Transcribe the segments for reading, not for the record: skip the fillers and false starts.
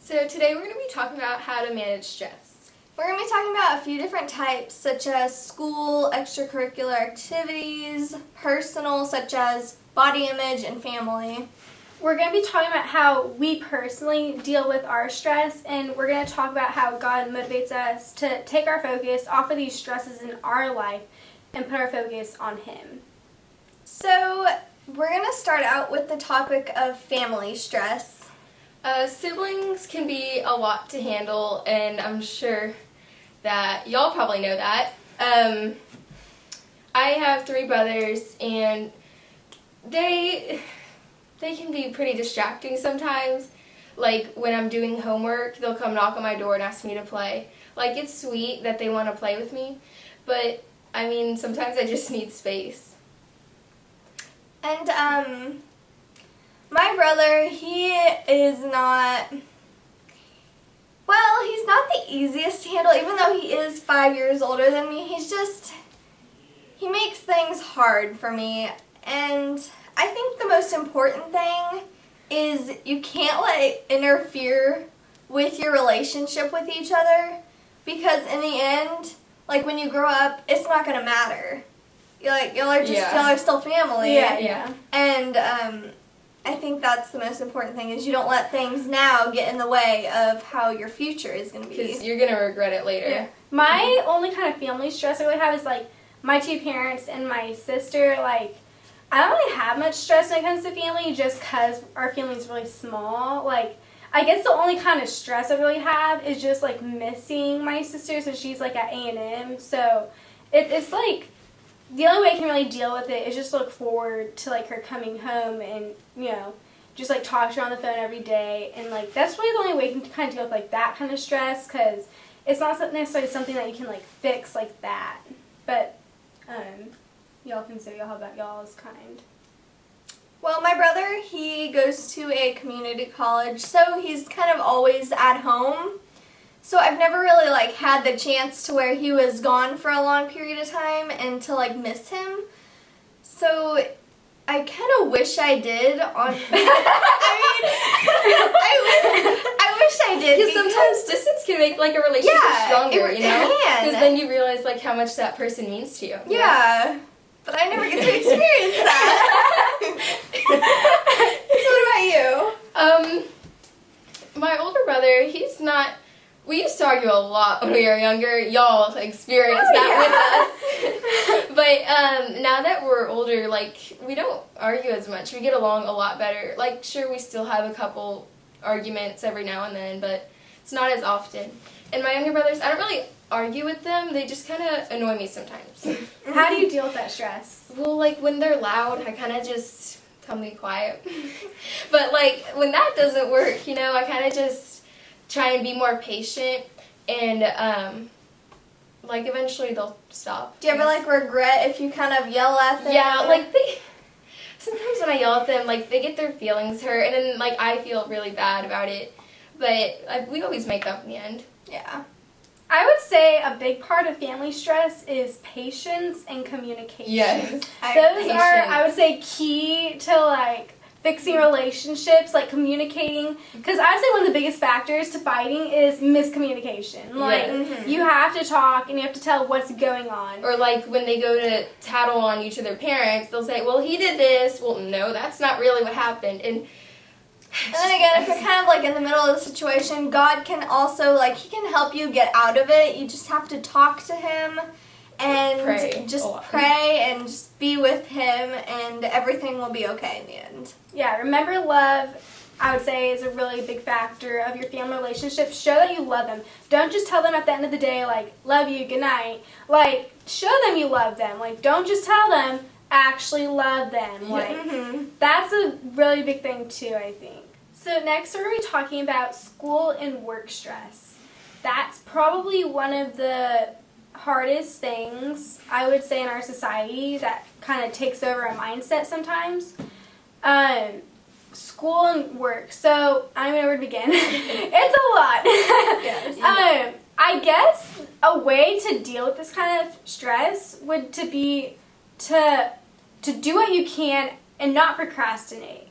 So today we're going to be talking about how to manage stress. We're going to be talking about a few different types, such as school, extracurricular activities, personal, such as body image, and family. We're going to be talking about how we personally deal with our stress, and we're going to talk about how God motivates us to take our focus off of these stresses in our life and put our focus on Him. So, we're going to start out with the topic of family stress. Siblings can be a lot to handle, and I'm sure that y'all probably know that. I have 3 brothers, and they can be pretty distracting sometimes. Like, when I'm doing homework, they'll come knock on my door and ask me to play. Like, it's sweet that they want to play with me, but, I mean, sometimes I just need space. And, my brother, he's not the easiest to handle, even though he is 5 years older than me. He makes things hard for me, and I think the most important thing is you can't let it interfere with your relationship with each other, because in the end, like, when you grow up, it's not going to matter. Y'all are still family. Yeah. And I think that's the most important thing, is you don't let things now get in the way of how your future is going to be. Because you're going to regret it later. Yeah. My only kind of family stress I really have is, like, my 2 parents and my sister. Like, I don't really have much stress when it comes to family just because our family is really small. Like, I guess the only kind of stress I really have is just, like, missing my sister, so she's, like, at A&M. So it's, like, the only way I can really deal with it is just look forward to, like, her coming home and, you know, just, like, talk to her on the phone every day. And, like, that's really the only way you can kind of deal with, like, that kind of stress, because it's not necessarily something that you can, like, fix like that. But, y'all can say how about y'all's kind. Well, my brother, he goes to a community college, so he's kind of always at home. So I've never really, like, had the chance to where he was gone for a long period of time and to, like, miss him. So I kind of wish I did I wish I did. Because sometimes distance can make, like, a relationship stronger, you know? Can. Because then you realize, like, how much that person means to you. Yeah. But I never get to experience that. So what about you? My older brother, we used to argue a lot when we were younger. Y'all experienced that with us. But now that we're older, like, we don't argue as much. We get along a lot better. Like, sure, we still have a couple arguments every now and then, but it's not as often. And my younger brothers, I don't really argue with them. They just kind of annoy me sometimes. How do you deal with that stress? Well, like, when they're loud, I kind of just tell them to be quiet. But, like, when that doesn't work, you know, I kind of just try and be more patient, and like, eventually they'll stop. Do you ever, like, regret if you kind of yell at them? Yeah, like, sometimes when I yell at them, like, they get their feelings hurt, and then, like, I feel really bad about it, but we always make up in the end. Yeah. I would say a big part of family stress is patience and communication. Yes. Those are, I would say, key to, like, fixing relationships, like communicating, because I would say one of the biggest factors to fighting is miscommunication. Like, you have to talk and you have to tell what's going on. Or, like, when they go to tattle on you to their parents, they'll say, well, he did this. Well, no, that's not really what happened. And then again, if you're kind of, like, in the middle of the situation, God can also, like, He can help you get out of it. You just have to talk to Him and pray and just be with Him, and everything will be okay in the end. Yeah, remember, love, I would say, is a really big factor of your family relationship. Show that you love them. Don't just tell them at the end of the day, like, love you, good night. Like, show them you love them. Like, don't just tell them, actually love them. Like, that's a really big thing, too, I think. So next we're going to be talking about school and work stress. That's probably one of the hardest things, I would say, in our society that kind of takes over our mindset sometimes. School and work. So, I don't know where to begin. It's a lot. Yes. I guess a way to deal with this kind of stress would to be to do what you can and not procrastinate.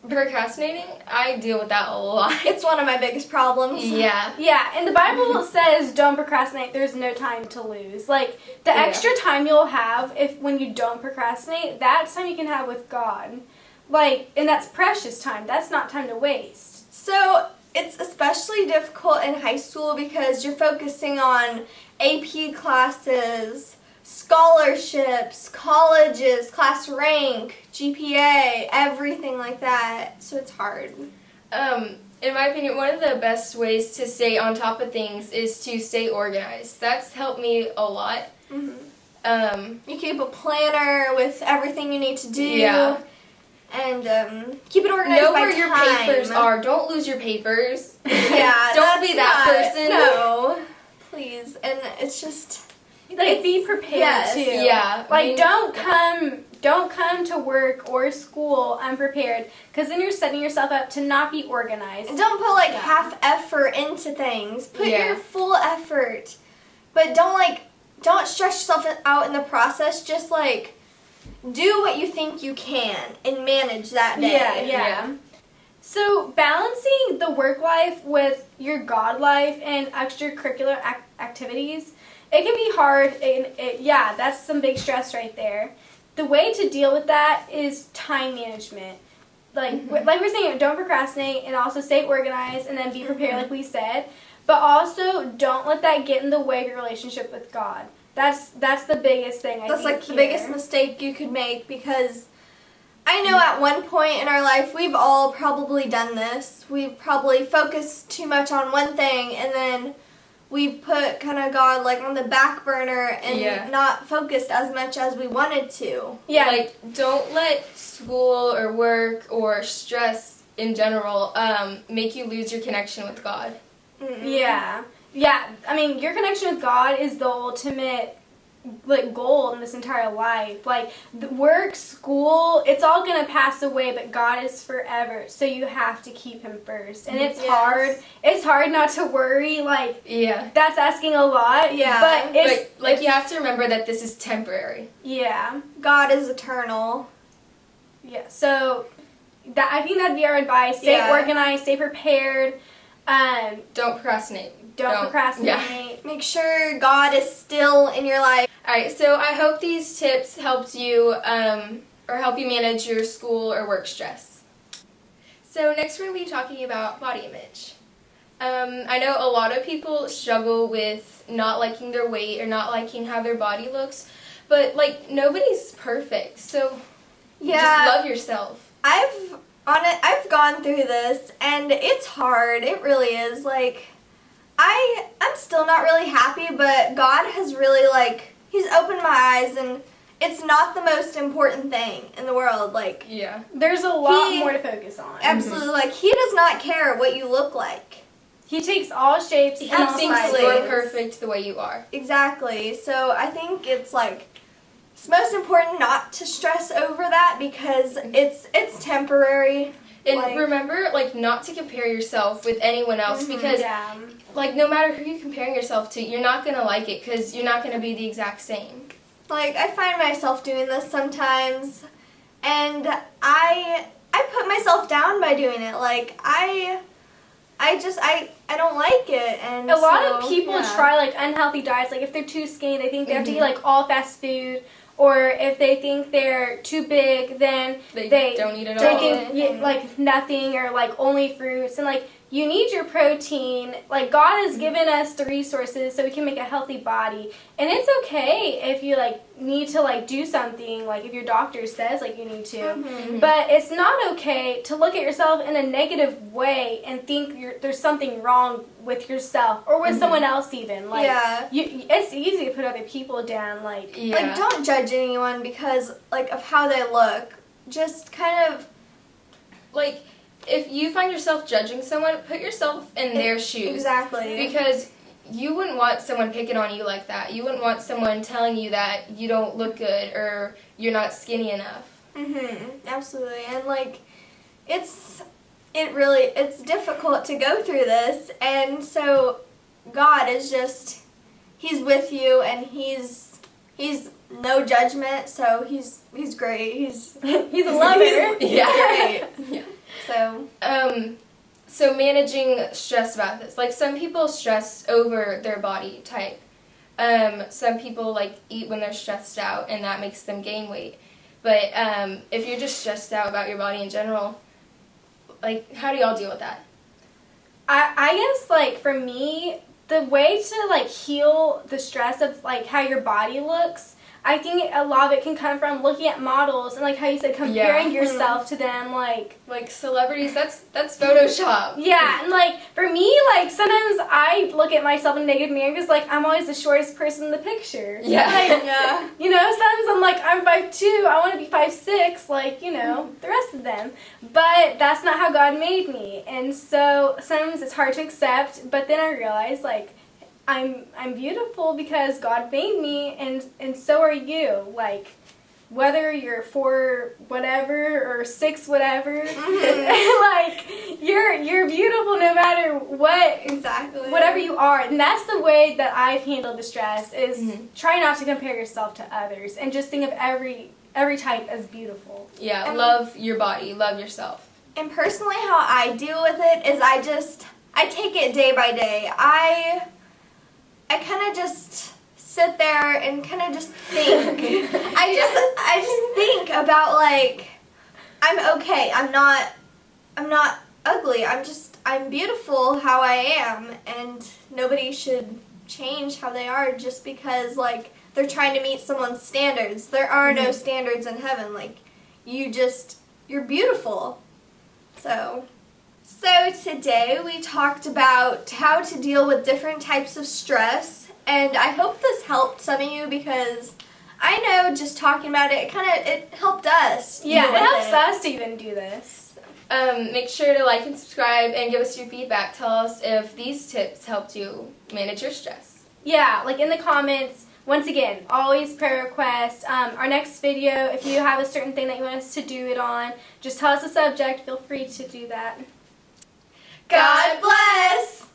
procrastinating, I deal with that a lot. It's one of my biggest problems. Yeah. Yeah, and the Bible says don't procrastinate. There's no time to lose. Like, the Yeah. extra time you'll have when you don't procrastinate, that's time you can have with God. Like, and that's precious time. That's not time to waste. So it's especially difficult in high school because you're focusing on AP classes, scholarships, colleges, class rank, GPA, everything like that. So it's hard. In my opinion, one of the best ways to stay on top of things is to stay organized. That's helped me a lot. Mm-hmm. You keep a planner with everything you need to do. Yeah. And keep it organized Know by where your time. papers are. Don't lose your papers. Yeah, Don't be that person. No, please. And it's just Like, be prepared yes. too. Yeah. Like, I mean, don't come to work or school unprepared, because then you're setting yourself up to not be organized. And don't put like Yeah. half effort into things. Put Yeah. your full effort. But don't stress yourself out in the process. Just like do what you think you can and manage that day. Yeah. So balancing the work life with your God life and extracurricular activities, it can be hard. And that's some big stress right there. The way to deal with that is time management. Like we're saying, don't procrastinate, and also stay organized, and then be prepared, like we said. But also, don't let that get in the way of your relationship with God. That's the biggest thing, I think. That's like the biggest mistake you could make, because I know at one point in our life we've all probably done this. We've probably focused too much on one thing, and then we've put kind of God like on the back burner and not focused as much as we wanted to. Yeah. Like, don't let school or work or stress in general make you lose your connection with God. Yeah. Yeah. I mean, your connection with God is the ultimate like goal in this entire life. Like, the work, school, it's all gonna pass away, but God is forever. So you have to keep Him first, and it's hard. It's hard not to worry. Like, that's asking a lot. Yeah. But it's you have to remember that this is temporary. Yeah. God is eternal. Yeah. So I think that'd be our advice. Stay organized. Stay prepared. Don't procrastinate. Don't procrastinate. Yeah. Make sure God is still in your life. Alright, so I hope these tips helped you or help you manage your school or work stress. So next we're going to be talking about body image. I know a lot of people struggle with not liking their weight or not liking how their body looks, but like nobody's perfect, so just love yourself. I've gone through this, and it's hard. It really is. Like, I'm still not really happy, but God has really, like, He's opened my eyes, and it's not the most important thing in the world. Like, there's a lot more to focus on. Absolutely. Like, He does not care what you look like. He takes all shapes He and all thinks sizes. you're perfect the way you are. Exactly. So I think it's like it's most important not to stress over that, because it's temporary. And remember, like, not to compare yourself with anyone else, because, like, no matter who you're comparing yourself to, you're not going to like it, because you're not going to be the exact same. Like, I find myself doing this sometimes, and I put myself down by doing it. Like, I don't like it, and a lot of people try like unhealthy diets. Like, if they're too skinny, they think they have to eat like all fast food, or if they think they're too big, then they don't eat at they all. can eat like nothing or like only fruits. And like, you need your protein. Like, God has given us the resources so we can make a healthy body. And it's okay if you like need to like do something, like if your doctor says like you need to. But it's not okay to look at yourself in a negative way and think there's something wrong with yourself or with someone else even. Like, it's easy to put other people down. Like, like, don't judge anyone because like of how they look. Just kind of like, if you find yourself judging someone, put yourself in their shoes. Exactly. Because you wouldn't want someone picking on you like that. You wouldn't want someone telling you that you don't look good or you're not skinny enough. Absolutely. And like, it's difficult to go through this, and so God is just, He's with you, and He's no judgment, so He's great. He's He's a lover. Great. So managing stress about this. Like, some people stress over their body type. Some people, like, eat when they're stressed out, and that makes them gain weight. But if you're just stressed out about your body in general, like, how do y'all deal with that? I guess, like, for me, the way to, like, heal the stress of, like, how your body looks, I think a lot of it can come from looking at models and, like, how you said, comparing yourself to them, like celebrities, that's Photoshop. Yeah, and, like, for me, like, sometimes I look at myself in a negative mirror because, like, I'm always the shortest person in the picture. Yeah. Like, you know, sometimes I'm like, I'm 5'2", I want to be 5'6", like, you know, the rest of them. But that's not how God made me. And so sometimes it's hard to accept, but then I realize, like, I'm beautiful because God made me, and so are you. Like, whether you're 4 whatever or 6 whatever, like, you're beautiful no matter what. Exactly. Whatever you are. And that's the way that I've handled the stress, is try not to compare yourself to others and just think of every type as beautiful. Yeah, love your body, love yourself. And personally, how I deal with it is I take it day by day. I kind of just sit there and kind of just think. I just think about, like, I'm okay. I'm not ugly. I'm beautiful how I am, and nobody should change how they are just because, like, they're trying to meet someone's standards. There are no standards in heaven. Like, you're beautiful. So today we talked about how to deal with different types of stress, and I hope this helped some of you, because I know just talking about it, it helped us. Yeah, it helps us to even do this. Make sure to like and subscribe and give us your feedback. Tell us if these tips helped you manage your stress. Yeah, like in the comments. Once again, always prayer requests. Our next video, if you have a certain thing that you want us to do it on, just tell us the subject. Feel free to do that. God bless!